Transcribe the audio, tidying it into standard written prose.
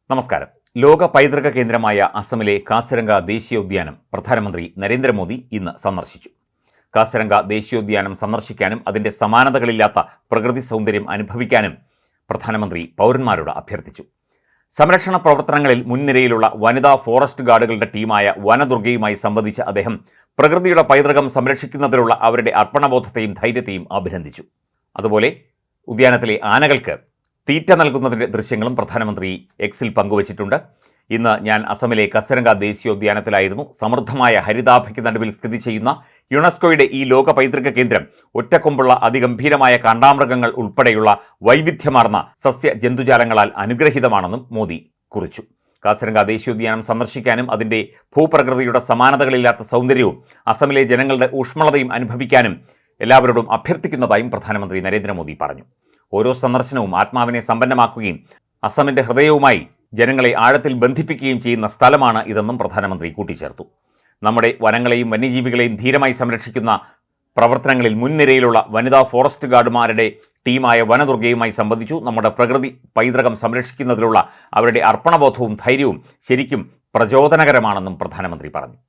നമസ്കാരം. ലോക പൈതൃക കേന്ദ്രമായ അസമിലെ കാസിരംഗ ദേശീയോദ്യാനം പ്രധാനമന്ത്രി നരേന്ദ്രമോദി ഇന്ന് സന്ദർശിച്ചു. കാസിരംഗ ദേശീയോദ്യാനം സന്ദർശിക്കാനും അതിൻ്റെ സമാനതകളില്ലാത്ത പ്രകൃതി സൗന്ദര്യം അനുഭവിക്കാനും പ്രധാനമന്ത്രി പൗരന്മാരോട് അഭ്യർത്ഥിച്ചു. സംരക്ഷണ പ്രവർത്തനങ്ങളിൽ മുൻനിരയിലുള്ള വനിതാ ഫോറസ്റ്റ് ഗാർഡുകളുടെ ടീമായ വനദുർഗയുമായി സംവദിച്ച അദ്ദേഹം പ്രകൃതിയുടെ പൈതൃകം സംരക്ഷിക്കുന്നതിലുള്ള അവരുടെ അർപ്പണബോധത്തെയും ധൈര്യത്തെയും അഭിനന്ദിച്ചു. അതുപോലെ ഉദ്യാനത്തിലെ ആനകൾക്ക് തീറ്റ നൽകുന്നതിൻ്റെ ദൃശ്യങ്ങളും പ്രധാനമന്ത്രി എക്സിൽ പങ്കുവച്ചിട്ടുണ്ട്. ഇന്ന് ഞാൻ അസമിലെ കാസിരംഗ ദേശീയോദ്യാനത്തിലായിരുന്നു. സമൃദ്ധമായ ഹരിതാഭയ്ക്ക് നടുവിൽ സ്ഥിതി ചെയ്യുന്ന യുനെസ്കോയുടെ ഈ ലോക പൈതൃക കേന്ദ്രം ഒറ്റക്കൊമ്പുള്ള അതിഗംഭീരമായ കാണ്ടാമൃഗങ്ങൾ ഉൾപ്പെടെയുള്ള വൈവിധ്യമാർന്ന സസ്യ ജന്തുജാലങ്ങളാൽ അനുഗ്രഹീതമാണെന്നും മോദി കുറിച്ചു. കാസിരംഗ ദേശീയോദ്യാനം സന്ദർശിക്കാനും അതിൻ്റെ ഭൂപ്രകൃതിയുടെ സമാനതകളില്ലാത്ത സൗന്ദര്യവും അസമിലെ ജനങ്ങളുടെ ഊഷ്മളതയും അനുഭവിക്കാനും എല്ലാവരോടും അഭ്യർത്ഥിക്കുന്നതായും പ്രധാനമന്ത്രി നരേന്ദ്രമോദി പറഞ്ഞു. ഓരോ സന്ദർശനവും ആത്മാവിനെ സമ്പന്നമാക്കുകയും അസമിൻ്റെ ഹൃദയവുമായി ജനങ്ങളെ ആഴത്തിൽ ബന്ധിപ്പിക്കുകയും ചെയ്യുന്ന സ്ഥലമാണ് ഇതെന്നും പ്രധാനമന്ത്രി കൂട്ടിച്ചേർത്തു. നമ്മുടെ വനങ്ങളെയും വന്യജീവികളെയും ധീരമായി സംരക്ഷിക്കുന്ന പ്രവർത്തനങ്ങളിൽ മുൻനിരയിലുള്ള വനിതാ ഫോറസ്റ്റ് ഗാർഡുമാരുടെ ടീമായ വനദുർഗയുമായി സംബന്ധിച്ചു. നമ്മുടെ പ്രകൃതി പൈതൃകം സംരക്ഷിക്കുന്നതിലുള്ള അവരുടെ അർപ്പണബോധവും ധൈര്യവും ശരിക്കും പ്രചോദനകരമാണെന്നും പ്രധാനമന്ത്രി പറഞ്ഞു.